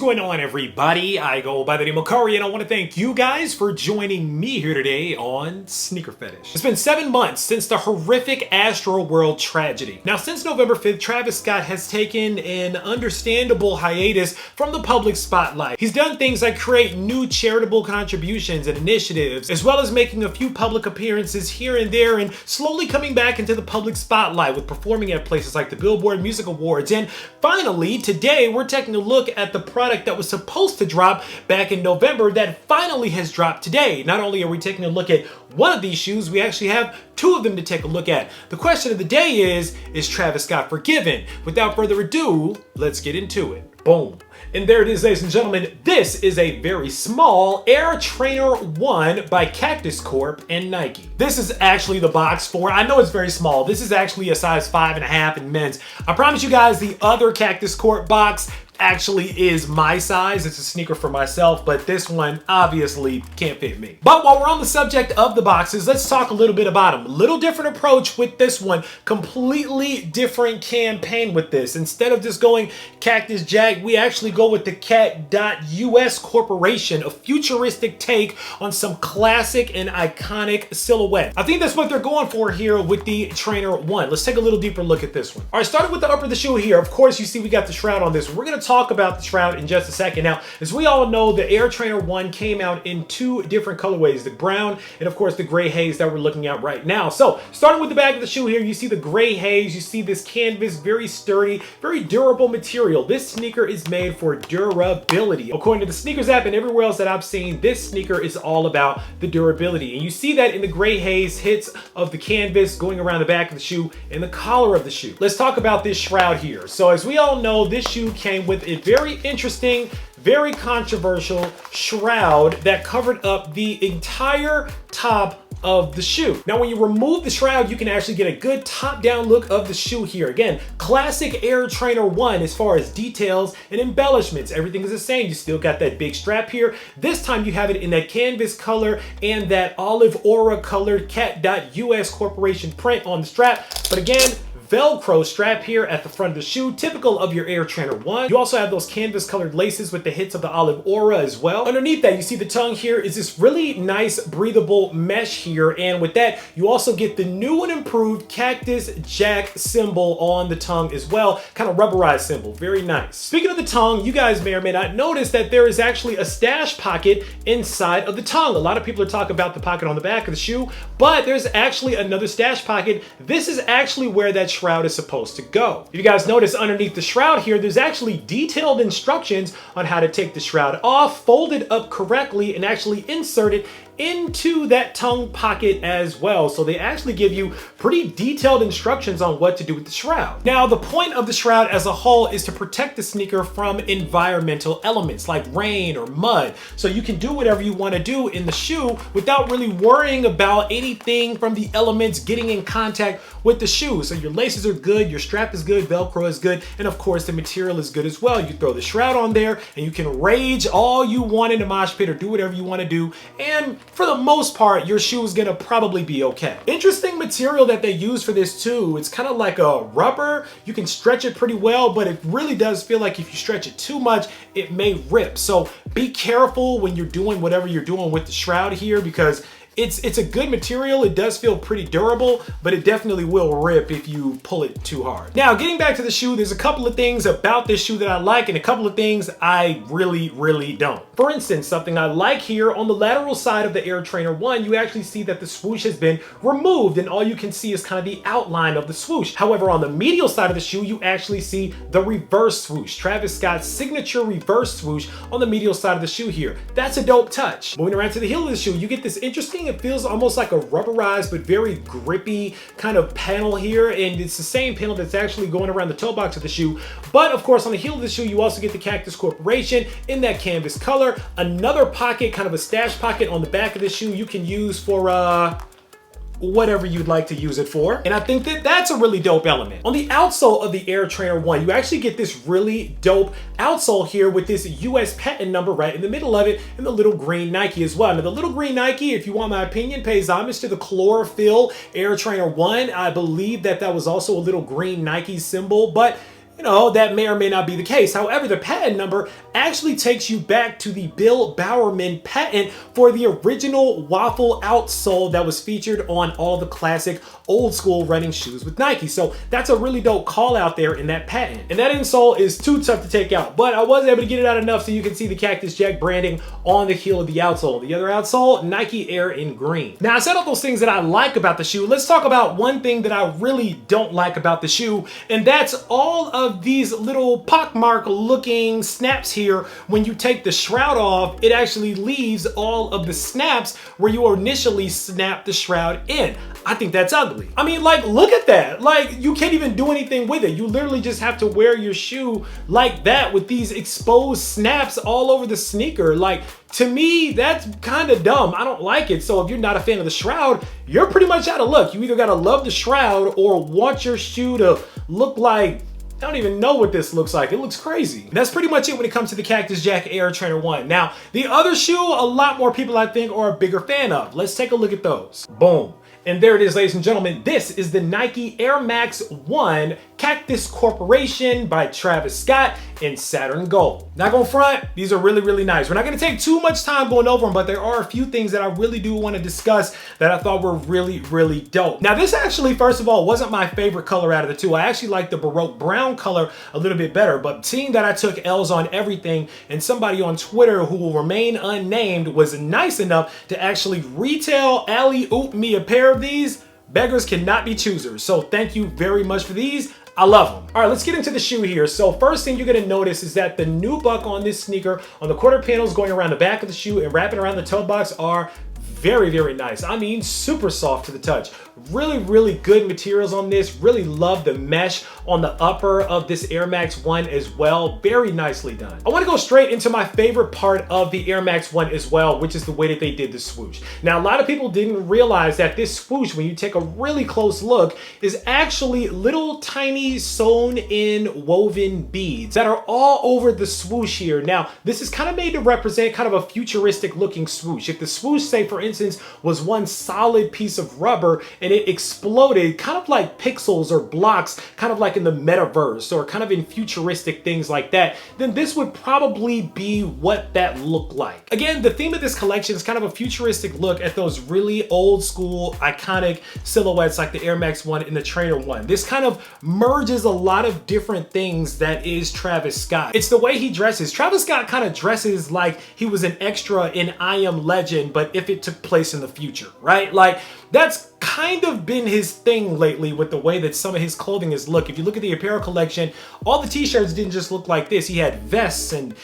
going on, everybody? I go by the name of Kari, and I want to thank you guys for joining me here today on SneakerPhetish. It's been 7 months since the horrific Astroworld tragedy. Now, since November 5th, Travis Scott has taken an understandable hiatus from the public spotlight. He's done things like create new charitable contributions and initiatives, as well as making a few public appearances here and there, and slowly coming back into the public spotlight with performing at places like the Billboard Music Awards. And finally, today, we're taking a look at the product that was supposed to drop back in November that finally has dropped today. Not only are we taking a look at one of these shoes, we actually have two of them to take a look at. The question of the day is Travis Scott forgiven? Without further ado, let's get into it. Boom. And there it is, ladies and gentlemen. This is a very small Air Trainer 1 by Cactus Corp and Nike. This is actually the box for it. I know it's very small. This is actually a size 5.5 in men's. I promise you guys the other Cactus Corp box actually is my size. It's a sneaker for myself, but this one obviously can't fit me. But while we're on the subject of the boxes, let's talk a little bit about them. Little different approach with this one. Completely different campaign with this. Instead of just going Cactus Jack, we actually go with the Cat.US Corporation, a futuristic take on some classic and iconic silhouette. I think that's what they're going for here with the Trainer 1. Let's take a little deeper look at this one. All right, starting with the upper of the shoe here. Of course, you see we got the shroud on this. We're gonna talk about the shroud in just a second. Now, as we all know, the Air Trainer 1 came out in two different colorways, the brown and of course the gray haze that we're looking at right now. So starting with the back of the shoe here, you see the gray haze, you see this canvas, very sturdy, very durable material. This sneaker is made for durability. According to the sneakers app and everywhere else that I've seen, this sneaker is all about the durability. And you see that in the gray haze hits of the canvas going around the back of the shoe and the collar of the shoe. Let's talk about this shroud here. So as we all know, this shoe came with a very interesting, very controversial shroud that covered up the entire top of the shoe. Now, when you remove the shroud, you can actually get a good top-down look of the shoe here. Again, classic Air Trainer 1 as far as details and embellishments. Everything is the same. You still got that big strap here. This time you have it in that canvas color and that olive aura colored Cat.US Corporation print on the strap. But again, Velcro strap here at the front of the shoe, typical of your Air Trainer 1. You also have those canvas colored laces with the hits of the olive aura as well. Underneath that, you see the tongue here is this really nice breathable mesh here. And with that, you also get the new and improved Cactus Jack symbol on the tongue as well. Kind of rubberized symbol, very nice. Speaking of the tongue, you guys may or may not notice that there is actually a stash pocket inside of the tongue. A lot of people are talking about the pocket on the back of the shoe, but there's actually another stash pocket. This is actually where that shroud is supposed to go. If you guys notice underneath the shroud here, there's actually detailed instructions on how to take the shroud off, fold it up correctly, and actually insert it into that tongue pocket as well. So they actually give you pretty detailed instructions on what to do with the shroud. Now, the point of the shroud as a whole is to protect the sneaker from environmental elements like rain or mud. So you can do whatever you want to do in the shoe without really worrying about anything from the elements getting in contact with the shoe. So your laces are good, your strap is good, Velcro is good, and of course the material is good as well. You throw the shroud on there and you can rage all you want in the mosh pit or do whatever you want to do, and for the most part, your shoe is gonna probably be okay. Interesting material that they use for this too. It's kind of like a rubber. You can stretch it pretty well, but it really does feel like if you stretch it too much, it may rip. So be careful when you're doing whatever you're doing with the shroud here, because it's a good material. It does feel pretty durable, but it definitely will rip if you pull it too hard. Now, getting back to the shoe, there's a couple of things about this shoe that I like and a couple of things I really don't. For instance, something I like here on the lateral side of the Air Trainer 1, you actually see that the swoosh has been removed and all you can see is kind of the outline of the swoosh. However, on the medial side of the shoe, you actually see the reverse swoosh. Travis Scott's signature reverse swoosh on the medial side of the shoe here. That's a dope touch. Moving around to the heel of the shoe, you get this interesting, it feels almost like a rubberized but very grippy kind of panel here, and it's the same panel that's actually going around the toe box of the shoe. But of course, on the heel of the shoe, you also get the Cactus Corporation in that canvas color. Another pocket, kind of a stash pocket on the back of the shoe you can use for whatever you'd like to use it for. And I think that that's a really dope element. On the outsole of the Air Trainer 1, you actually get this really dope outsole here with this US patent number right in the middle of it and the little green Nike as well. Now the little green Nike, if you want my opinion, pays homage to the chlorophyll Air Trainer 1. I believe that that was also a little green Nike symbol, but you know, that may or may not be the case. However, the patent number actually takes you back to the Bill Bowerman patent for the original waffle outsole that was featured on all the classic old school running shoes with Nike. So that's a really dope call out there in that patent. And that insole is too tough to take out, but I was able to get it out enough so you can see the Cactus Jack branding on the heel of the outsole. The other outsole, Nike Air in green. Now I said all those things that I like about the shoe. Let's talk about one thing that I really don't like about the shoe, and that's all of these little pockmark looking snaps here. When you take the shroud off, it actually leaves all of the snaps where you initially snapped the shroud in. I think that's ugly. I mean, like, look at that. Like, you can't even do anything with it. You literally just have to wear your shoe like that with these exposed snaps all over the sneaker. Like, to me, that's kind of dumb. I don't like it. So if you're not a fan of the shroud, you're pretty much out of luck. You either gotta love the shroud or want your shoe to look like, I don't even know what this looks like. It looks crazy. That's pretty much it when it comes to the Cactus Jack Air Trainer 1. Now, the other shoe, a lot more people I think are a bigger fan of. Let's take a look at those. Boom. And there it is, ladies and gentlemen. This is the Nike Air Max 1 Cactus Corporation by Travis Scott in Saturn Gold. Not gonna front, these are really, really nice. We're not gonna take too much time going over them, but there are a few things that I really do want to discuss that I thought were really, really dope. Now, this actually, first of all, wasn't my favorite color out of the two. I actually like the Baroque brown color a little bit better, but seeing that I took L's on everything and somebody on Twitter who will remain unnamed was nice enough to actually retail alley-oop me a pair of these, beggars cannot be choosers. So thank you very much for these. I love them. All right, let's get into the shoe here. So first thing you're gonna notice is that the nubuck on this sneaker, on the quarter panels going around the back of the shoe and wrapping around the toe box are very, very nice. I mean, super soft to the touch. Really, really good materials on this. Really love the mesh on the upper of this Air Max 1 as well. Very nicely done. I want to go straight into my favorite part of the Air Max 1 as well, which is the way that they did the swoosh. Now, a lot of people didn't realize that this swoosh, when you take a really close look, is actually little tiny sewn in woven beads that are all over the swoosh here. Now, this is kind of made to represent kind of a futuristic looking swoosh. If the swoosh, say for instance, was one solid piece of rubber and it exploded kind of like pixels or blocks, kind of like in the metaverse or kind of in futuristic things like that, then this would probably be what that looked like. Again, the theme of this collection is kind of a futuristic look at those really old school iconic silhouettes like the Air Max 1 and the Trainer 1. This kind of merges a lot of different things that is Travis Scott. It's the way he dresses. Travis Scott kind of dresses like he was an extra in I Am Legend, but if it took place in the future, right? Like, that's kind of been his thing lately with the way that some of his clothing is look. If you look at the apparel collection, all the t-shirts didn't just look like this. He had vests and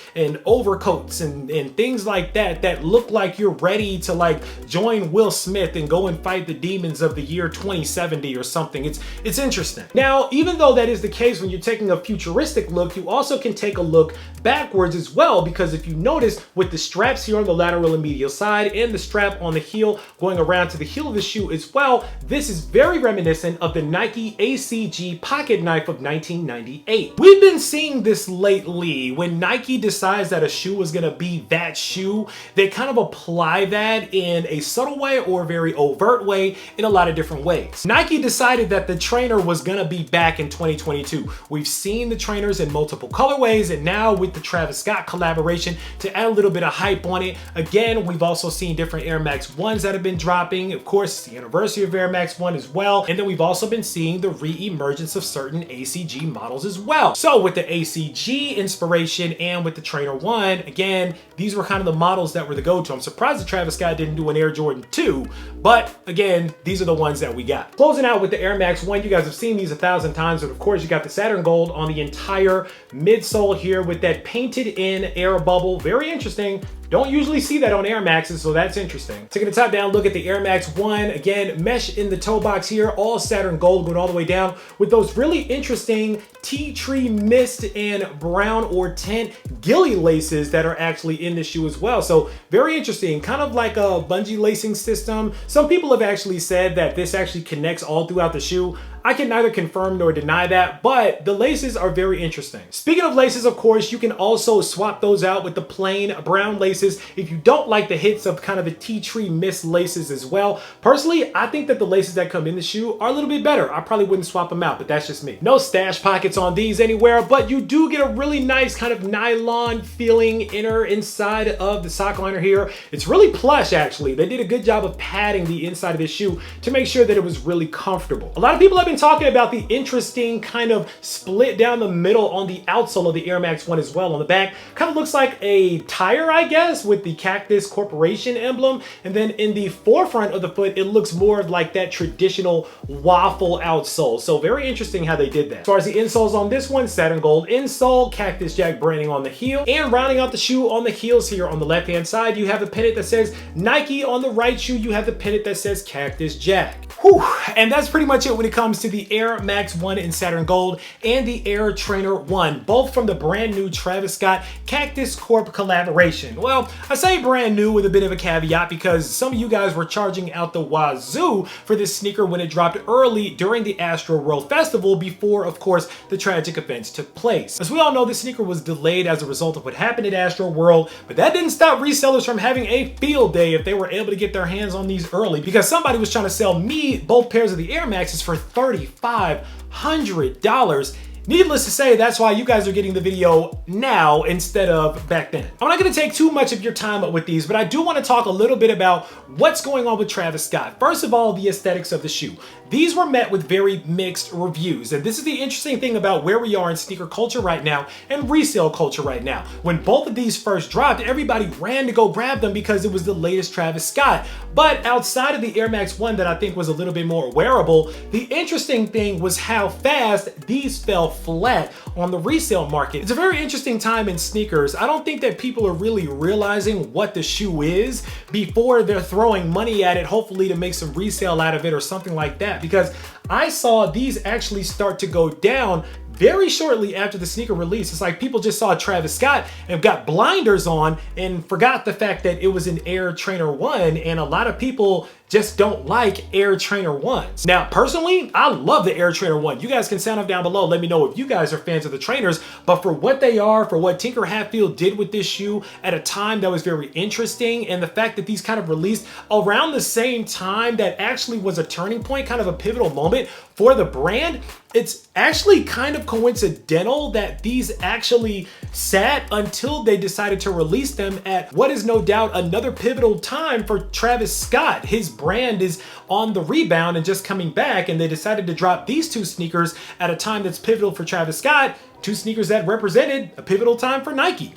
overcoats and things like that that look like you're ready to like join Will Smith and go and fight the demons of the year 2070 or something. It's interesting. Now, even though that is the case when you're taking a futuristic look, you also can take a look backwards as well, because if you notice with the straps here on the lateral and medial side and the strap on the heel going around to the heel of the shoe as well, this is very reminiscent of the Nike ACG pocket knife of 1998. We've been seeing this lately. When Nike decides that a shoe is gonna be that shoe, they kind of apply that in a subtle way or a very overt way in a lot of different ways. Nike decided that the trainer was gonna be back in 2022. We've seen the trainers in multiple colorways, and now with the Travis Scott collaboration to add a little bit of hype on it. Again, we've also seen different Air Max 1s that have been dropping. Of course, it's the anniversary of Air Max 1 as well. And then we've also been seeing the re-emergence of certain ACG models as well. So with the ACG inspiration and with the Trainer 1, again, these were kind of the models that were the go-to. I'm surprised that Travis Scott didn't do an Air Jordan 2, but again, these are the ones that we got. Closing out with the Air Max 1, you guys have seen these 1,000 times, but of course you got the Saturn Gold on the entire midsole here with that painted in air bubble. Very interesting. Don't usually see that on Air Maxes, so that's interesting. Taking a top down look at the Air Max 1, again, mesh in the toe box here, all Saturn Gold going all the way down with those really interesting tea tree mist and brown or tint gilly laces that are actually in the shoe as well. So very interesting, kind of like a bungee lacing system. Some people have actually said that this actually connects all throughout the shoe. I can neither confirm nor deny that, but the laces are very interesting. Speaking of laces, of course, you can also swap those out with the plain brown laces if you don't like the hits of kind of the tea tree mist laces as well. Personally, I think that the laces that come in the shoe are a little bit better. I probably wouldn't swap them out, but that's just me. No stash pockets on these anywhere, but you do get a really nice kind of nylon feeling inside of the sock liner here. It's really plush, actually. They did a good job of padding the inside of this shoe to make sure that it was really comfortable. A lot of people have been talking about the interesting kind of split down the middle on the outsole of the Air Max 1 as well. On the back, kind of looks like a tire, I guess, with the Cactus Corporation emblem. And then in the forefront of the foot, it looks more like that traditional waffle outsole. So very interesting how they did that. As far as the insoles on this one, satin gold insole, Cactus Jack branding on the heel, and rounding out the shoe on the heels here on the left-hand side, you have a pennant that says Nike. On the right shoe, you have the pennant that says Cactus Jack. Whew. And that's pretty much it when it comes to the Air Max 1 in satin gold and the Air Trainer 1, both from the brand new Travis Scott Cactus Corp collaboration. Well, I say brand new with a bit of a caveat because some of you guys were charging out the wazoo for this sneaker when it dropped early during the AstroWorld Festival before, of course, the tragic events took place. As we all know, this sneaker was delayed as a result of what happened at AstroWorld, but that didn't stop resellers from having a field day if they were able to get their hands on these early, because somebody was trying to sell me both pairs of the Air Maxes for $3,500. Needless to say, that's why you guys are getting the video now instead of back then. I'm not gonna take too much of your time with these, but I do wanna talk a little bit about what's going on with Travis Scott. First of all, the aesthetics of the shoe. These were met with very mixed reviews. And this is the interesting thing about where we are in sneaker culture right now and resale culture right now. When both of these first dropped, everybody ran to go grab them because it was the latest Travis Scott. But outside of the Air Max 1 that I think was a little bit more wearable, the interesting thing was how fast these fell flat on the resale market. It's a very interesting time in sneakers. I don't think that people are really realizing what the shoe is before they're throwing money at it, hopefully to make some resale out of it or something like that. Because I saw these actually start to go down very shortly after the sneaker release. It's like people just saw Travis Scott and got blinders on and forgot the fact that it was an Air Trainer 1, and a lot of people just don't like Air Trainer 1s. Now, personally, I love the Air Trainer 1. You guys can sound off down below. Let me know if you guys are fans of the trainers, but for what they are, for what Tinker Hatfield did with this shoe at a time that was very interesting, and the fact that these kind of released around the same time that actually was a turning point, kind of a pivotal moment for the brand, it's actually kind of coincidental that these actually sat until they decided to release them at what is no doubt another pivotal time for Travis Scott. His brand is on the rebound and just coming back, and they decided to drop these two sneakers at a time that's pivotal for Travis Scott, two sneakers that represented a pivotal time for Nike.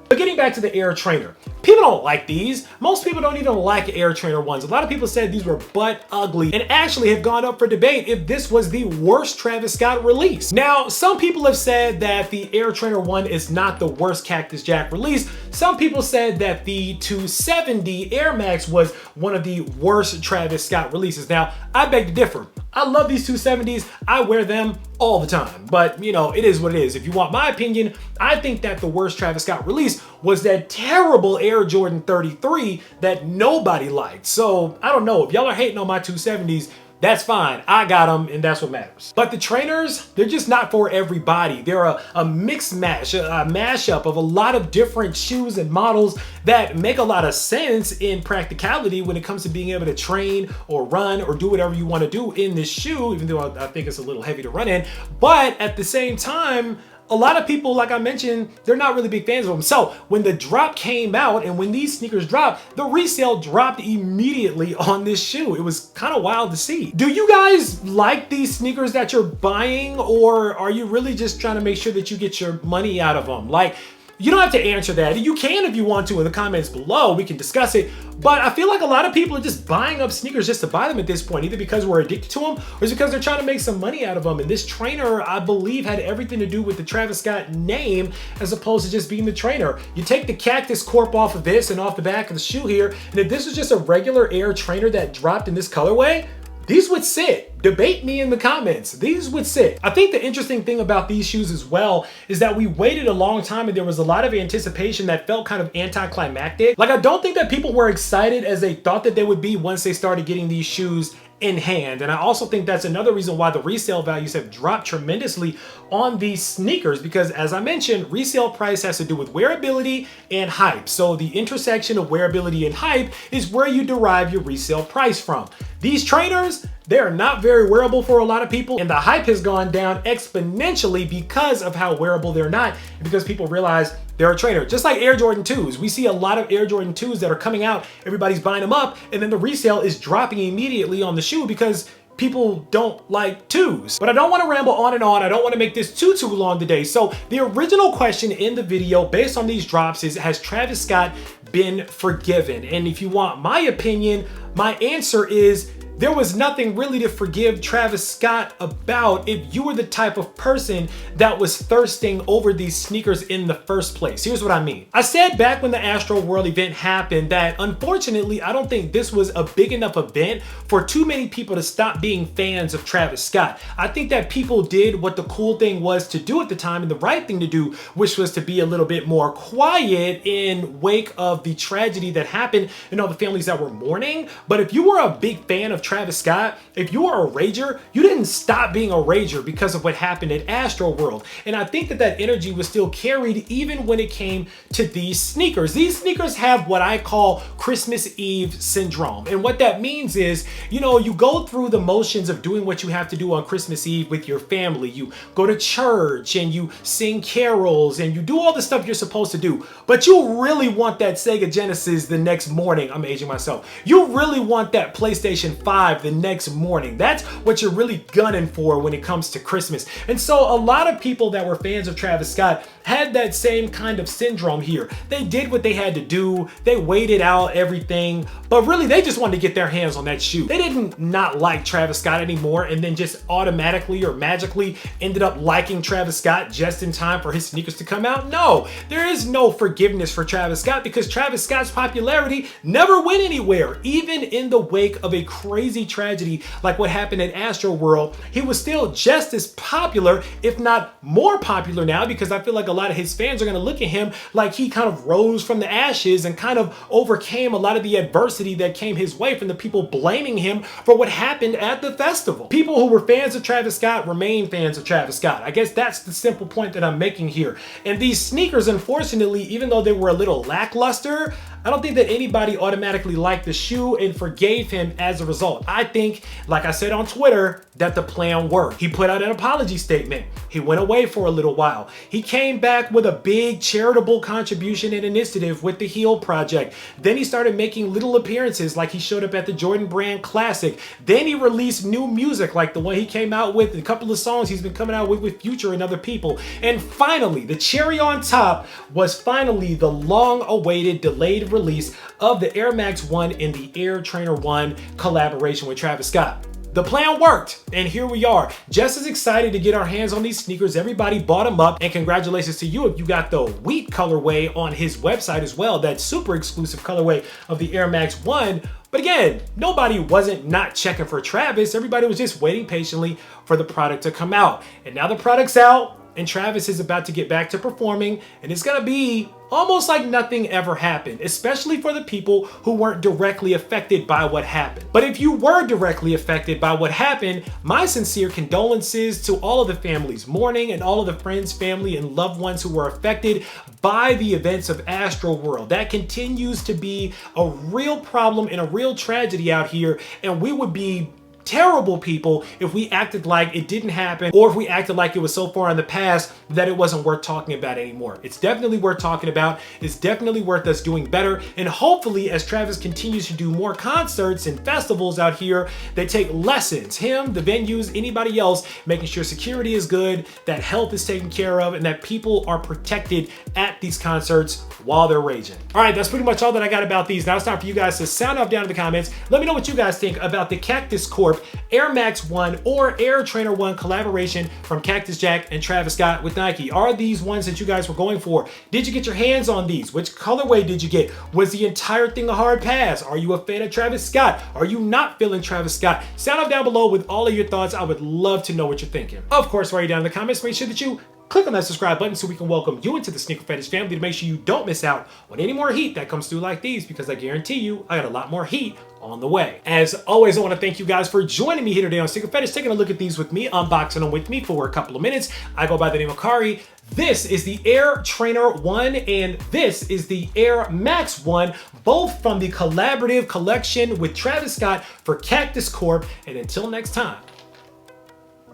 But getting back to the Air Trainer, people don't like these. Most people don't even like Air Trainer 1s. A lot of people said these were butt ugly and actually have gone up for debate if this was the worst Travis Scott release. Now, some people have said that the Air Trainer 1 is not the worst Cactus Jack release. Some people said that the 270 Air Max was one of the worst Travis Scott releases. Now, I beg to differ. I love these 270s. I wear them all the time, but you know, it is what it is. If you want my opinion, I think that the worst Travis Scott release was that terrible Air Jordan 33 that nobody liked. So I don't know, if y'all are hating on my 270s, that's fine. I got them, and that's what matters. But the trainers, they're just not for everybody. They're a mixed mash, a mashup of a lot of different shoes and models that make a lot of sense in practicality when it comes to being able to train or run or do whatever you want to do in this shoe, even though I think it's a little heavy to run in. But at the same time, a lot of people, like I mentioned, they're not really big fans of them. So when the drop came out and when these sneakers dropped, the resale dropped immediately on this shoe. It was kind of wild to see. Do you guys like these sneakers that you're buying, or are you really just trying to make sure that you get your money out of them? Like, you don't have to answer that. You can if you want to in the comments below. We can discuss it. But I feel like a lot of people are just buying up sneakers just to buy them at this point, either because we're addicted to them or it's because they're trying to make some money out of them. And this trainer, I believe, had everything to do with the Travis Scott name as opposed to just being the trainer. You take the Cactus Corp off of this and off the back of the shoe here, and if this was just a regular Air trainer that dropped in this colorway, these would sit. Debate me in the comments. These would sit. I think the interesting thing about these shoes as well is that we waited a long time and there was a lot of anticipation that felt kind of anticlimactic. Like, I don't think that people were excited as they thought that they would be once they started getting these shoes in hand. And I also think that's another reason why the resale values have dropped tremendously on these sneakers, because as I mentioned, resale price has to do with wearability and hype. So the intersection of wearability and hype is where you derive your resale price from. These trainers, they're not very wearable for a lot of people, and the hype has gone down exponentially because of how wearable they're not, and because people realize they're a trainer. Just like Air Jordan 2s. We see a lot of Air Jordan 2s that are coming out, everybody's buying them up, and then the resale is dropping immediately on the shoe because people don't like 2s. But I don't want to ramble on and on. I don't want to make this too long today. So the original question in the video based on these drops is, has Travis Scott been forgiven? And if you want my opinion, my answer is there was nothing really to forgive Travis Scott about if you were the type of person that was thirsting over these sneakers in the first place. Here's what I mean. I said back when the ASTROWORLD event happened that unfortunately, I don't think this was a big enough event for too many people to stop being fans of Travis Scott. I think that people did what the cool thing was to do at the time and the right thing to do, which was to be a little bit more quiet in wake of the tragedy that happened and all the families that were mourning. But if you were a big fan of Travis Scott, if you were a rager, you didn't stop being a rager because of what happened at ASTROWORLD. And I think that that energy was still carried even when it came to these sneakers. These sneakers have what I call Christmas Eve syndrome. And what that means is, you know, you go through the motions of doing what you have to do on Christmas Eve with your family. You go to church and you sing carols and you do all the stuff you're supposed to do. But you really want that Sega Genesis the next morning. I'm aging myself. You really want that PlayStation 5 the next morning. That's what you're really gunning for when it comes to Christmas. And so a lot of people that were fans of Travis Scott had that same kind of syndrome here. They did what they had to do. They waited out everything, but really they just wanted to get their hands on that shoe. They didn't not like Travis Scott anymore and then just automatically or magically ended up liking Travis Scott just in time for his sneakers to come out. No, there is no forgiveness for Travis Scott because Travis Scott's popularity never went anywhere. Even in the wake of a crazy tragedy like what happened at ASTROWORLD, he was still just as popular, if not more popular now, because I feel like a lot of his fans are going to look at him like he kind of rose from the ashes and kind of overcame a lot of the adversity that came his way from the people blaming him for what happened at the festival. People who were fans of Travis Scott remain fans of Travis Scott. I guess that's the simple point that I'm making here. And these sneakers, unfortunately, even though they were a little lackluster, I don't think that anybody automatically liked the shoe and forgave him as a result. I think, like I said on Twitter, that the plan worked. He put out an apology statement. He went away for a little while. He came back with a big charitable contribution and initiative with the Heal Project. Then he started making little appearances, like he showed up at the Jordan Brand Classic. Then he released new music like the one he came out with, a couple of songs he's been coming out with Future and other people. And finally, the cherry on top was finally the long-awaited, delayed release of the Air Max 1 and the Air Trainer 1 collaboration with Travis Scott. The plan worked, and here we are, just as excited to get our hands on these sneakers. Everybody bought them up, and congratulations to you if you got the wheat colorway on his website as well, that super exclusive colorway of the Air Max 1. But again, nobody wasn't not checking for Travis. Everybody was just waiting patiently for the product to come out. And now the product's out, and Travis is about to get back to performing, and it's gonna be almost like nothing ever happened, especially for the people who weren't directly affected by what happened. But if you were directly affected by what happened, my sincere condolences to all of the families mourning and all of the friends, family, and loved ones who were affected by the events of ASTROWORLD. That continues to be a real problem and a real tragedy out here, and we would be terrible people if we acted like it didn't happen, or if we acted like it was so far in the past that it wasn't worth talking about anymore. It's definitely worth talking about. It's definitely worth us doing better. And hopefully, as Travis continues to do more concerts and festivals out here, they take lessons, him, the venues, anybody else, making sure security is good, that health is taken care of, and that people are protected at these concerts while they're raging. All right, that's pretty much all that I got about these. Now it's time for you guys to sound off down in the comments. Let me know what you guys think about the Cactus Corp Air Max 1 or Air Trainer 1 collaboration from Cactus Jack and Travis Scott with Nike. Are these ones that you guys were going for? Did you get your hands on these? Which colorway did you get? Was the entire thing a hard pass? Are you a fan of Travis Scott? Are you not feeling Travis Scott? Sound off down below with all of your thoughts. I would love to know what you're thinking. Of course, while you're down in the comments, make sure that you click on that subscribe button so we can welcome you into the Sneaker Fetish family to make sure you don't miss out on any more heat that comes through like these, because I guarantee you I got a lot more heat on the way. As always, I want to thank you guys for joining me here today on Sneaker Fetish, taking a look at these with me, unboxing them with me for a couple of minutes. I go by the name of Kari. This is the Air Trainer 1 and this is the Air Max 1, both from the collaborative collection with Travis Scott for Cactus Corp. And until next time,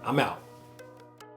I'm out.